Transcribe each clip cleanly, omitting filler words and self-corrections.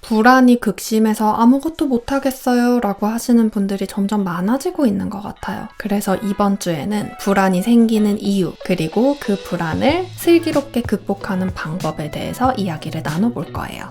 불안이 극심해서 아무것도 못하겠어요 라고 하시는 분들이 점점 많아지고 있는 것 같아요. 그래서 이번 주에는 불안이 생기는 이유, 그리고 그 불안을 슬기롭게 극복하는 방법에 대해서 이야기를 나눠볼 거예요.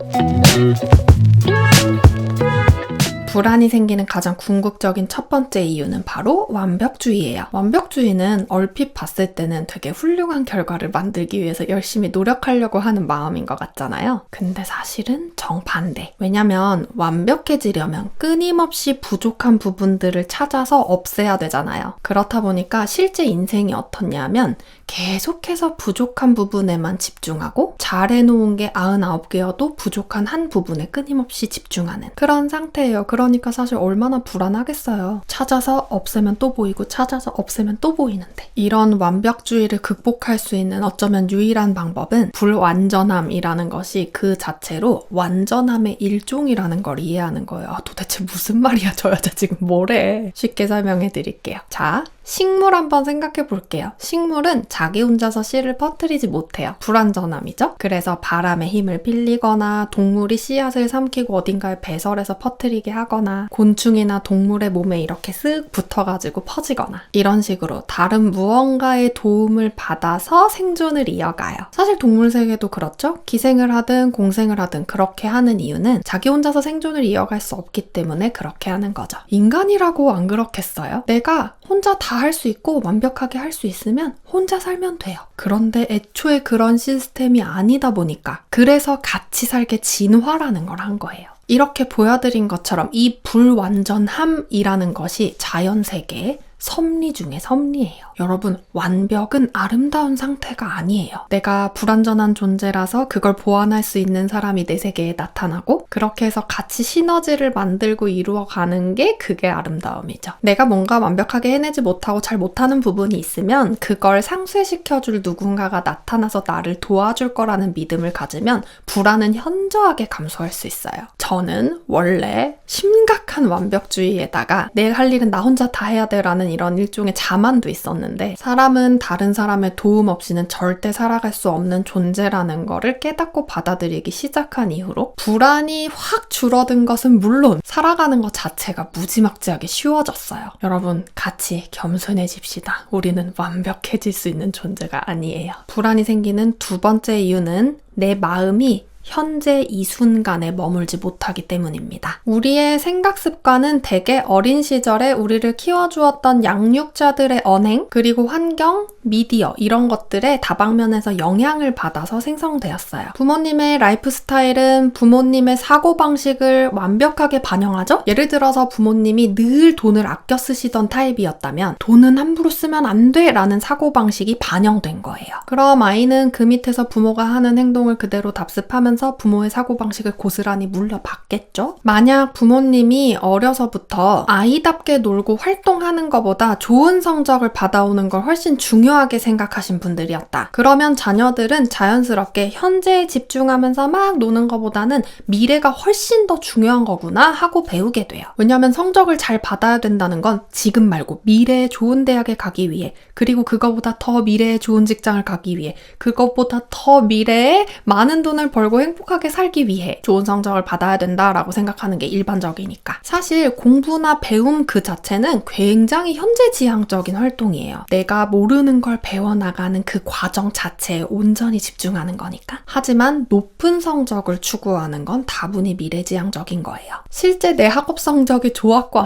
불안이 생기는 가장 궁극적인 첫 번째 이유는 바로 완벽주의예요. 완벽주의는 얼핏 봤을 때는 되게 훌륭한 결과를 만들기 위해서 열심히 노력하려고 하는 마음인 것 같잖아요. 근데 사실은 정반대. 왜냐면 완벽해지려면 끊임없이 부족한 부분들을 찾아서 없애야 되잖아요. 그렇다 보니까 실제 인생이 어떻냐면 계속해서 부족한 부분에만 집중하고 잘해놓은 게 99개여도 부족한 한 부분에 끊임없이 집중하는 그런 상태예요. 그러니까 사실 얼마나 불안하겠어요. 찾아서 없애면 또 보이고 찾아서 없애면 또 보이는데. 이런 완벽주의를 극복할 수 있는 어쩌면 유일한 방법은 불완전함이라는 것이 그 자체로 완전함의 일종이라는 걸 이해하는 거예요. 아, 도대체 무슨 말이야 저 여자 지금 뭐래. 쉽게 설명해 드릴게요. 자, 식물 한번 생각해 볼게요. 식물은 자기 혼자서 씨를 퍼뜨리지 못해요. 불완전함이죠? 그래서 바람에 힘을 빌리거나 동물이 씨앗을 삼키고 어딘가에 배설해서 퍼뜨리게 하거나 곤충이나 동물의 몸에 이렇게 쓱 붙어가지고 퍼지거나 이런 식으로 다른 무언가의 도움을 받아서 생존을 이어가요. 사실 동물 세계도 그렇죠? 기생을 하든 공생을 하든 그렇게 하는 이유는 자기 혼자서 생존을 이어갈 수 없기 때문에 그렇게 하는 거죠. 인간이라고 안 그렇겠어요? 내가 혼자 다 할 수 있고 완벽하게 할 수 있으면 혼자 살면 돼요. 그런데 애초에 그런 시스템이 아니다 보니까 그래서 같이 살게 진화라는 걸 한 거예요. 이렇게 보여드린 것처럼 이 불완전함이라는 것이 자연세계의 섭리 중에 섭리예요. 여러분, 완벽은 아름다운 상태가 아니에요. 내가 불완전한 존재라서 그걸 보완할 수 있는 사람이 내 세계에 나타나고 그렇게 해서 같이 시너지를 만들고 이루어가는 게 그게 아름다움이죠. 내가 뭔가 완벽하게 해내지 못하고 잘 못하는 부분이 있으면 그걸 상쇄시켜줄 누군가가 나타나서 나를 도와줄 거라는 믿음을 가지면 불안은 현저하게 감소할 수 있어요. 저는 원래 심각한 완벽주의에다가 내일 할 일은 나 혼자 다 해야 돼라는 이런 일종의 자만도 있었는데 사람은 다른 사람의 도움 없이는 절대 살아갈 수 없는 존재라는 거를 깨닫고 받아들이기 시작한 이후로 불안이 확 줄어든 것은 물론 살아가는 것 자체가 무지막지하게 쉬워졌어요. 여러분, 같이 겸손해집시다. 우리는 완벽해질 수 있는 존재가 아니에요. 불안이 생기는 두 번째 이유는 내 마음이 현재 이 순간에 머물지 못하기 때문입니다. 우리의 생각 습관은 대개 어린 시절에 우리를 키워주었던 양육자들의 언행, 그리고 환경, 미디어 이런 것들의 다방면에서 영향을 받아서 생성되었어요. 부모님의 라이프 스타일은 부모님의 사고방식을 완벽하게 반영하죠? 예를 들어서 부모님이 늘 돈을 아껴 쓰시던 타입이었다면 돈은 함부로 쓰면 안 돼! 라는 사고방식이 반영된 거예요. 그럼 아이는 그 밑에서 부모가 하는 행동을 그대로 답습하면서 부모의 사고방식을 고스란히 물려받겠죠? 만약 부모님이 어려서부터 아이답게 놀고 활동하는 것보다 좋은 성적을 받아오는 걸 훨씬 중요하게 생각하신 분들이었다. 그러면 자녀들은 자연스럽게 현재에 집중하면서 막 노는 것보다는 미래가 훨씬 더 중요한 거구나 하고 배우게 돼요. 왜냐하면 성적을 잘 받아야 된다는 건 지금 말고 미래에 좋은 대학에 가기 위해, 그리고 그거보다 더 미래에 좋은 직장을 가기 위해, 그것보다 더 미래에 많은 돈을 벌고 행복하게 살기 위해 좋은 성적을 받아야 된다라고 생각하는 게 일반적이니까. 사실 공부나 배움 그 자체는 굉장히 현재지향적인 활동이에요. 내가 모르는 걸 배워나가는 그 과정 자체에 온전히 집중하는 거니까. 하지만 높은 성적을 추구하는 건 다분히 미래지향적인 거예요. 실제 내 학업 성적이 좋았고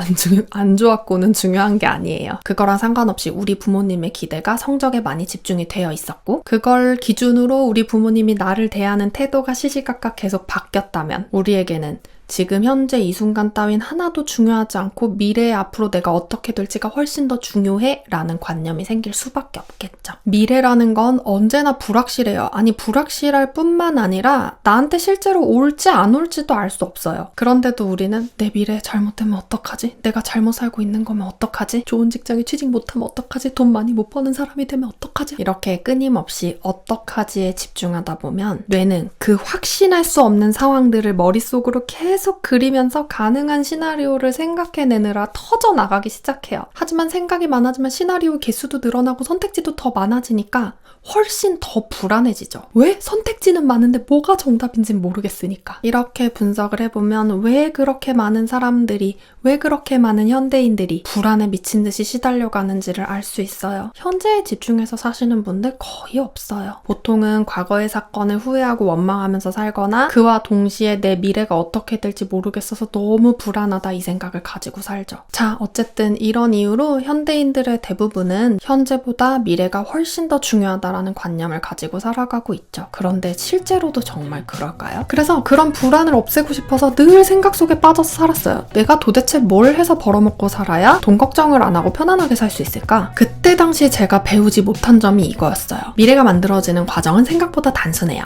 안 좋았고는 중요한 게 아니에요. 그거랑 상관없이 우리 부모님의 기대가 성적에 많이 집중이 되어 있었고 그걸 기준으로 우리 부모님이 나를 대하는 태도가 시시각각 계속 바뀌었다면 우리에게는 지금 현재 이 순간 따윈 하나도 중요하지 않고 미래의 앞으로 내가 어떻게 될지가 훨씬 더 중요해 라는 관념이 생길 수밖에 없겠죠. 미래라는 건 언제나 불확실해요. 아니 불확실할 뿐만 아니라 나한테 실제로 올지 안 올지도 알 수 없어요. 그런데도 우리는 내 미래 잘못되면 어떡하지? 내가 잘못 살고 있는 거면 어떡하지? 좋은 직장에 취직 못하면 어떡하지? 돈 많이 못 버는 사람이 되면 어떡하지? 이렇게 끊임없이 어떡하지에 집중하다 보면 뇌는 그 확신할 수 없는 상황들을 머릿속으로 계속 계속 그리면서 가능한 시나리오를 생각해내느라 터져나가기 시작해요. 하지만 생각이 많아지면 시나리오 개수도 늘어나고 선택지도 더 많아지니까 훨씬 더 불안해지죠. 왜? 선택지는 많은데 뭐가 정답인지는 모르겠으니까. 이렇게 분석을 해보면 왜 그렇게 많은 사람들이, 왜 그렇게 많은 현대인들이 불안에 미친 듯이 시달려가는지를 알 수 있어요. 현재에 집중해서 사시는 분들 거의 없어요. 보통은 과거의 사건을 후회하고 원망하면서 살거나 그와 동시에 내 미래가 어떻게 될지 모르겠어서 너무 불안하다 이 생각을 가지고 살죠. 자, 어쨌든 이런 이유로 현대인들의 대부분은 현재보다 미래가 훨씬 더 중요하다라는 관념을 가지고 살아가고 있죠. 그런데 실제로도 정말 그럴까요? 그래서 그런 불안을 없애고 싶어서 늘 생각 속에 빠져서 살았어요. 내가 도대체 뭘 해서 벌어먹고 살아야 돈 걱정을 안 하고 편안하게 살 수 있을까? 그때 당시에 제가 배우지 못한 점이 이거였어요. 미래가 만들어지는 과정은 생각보다 단순해요.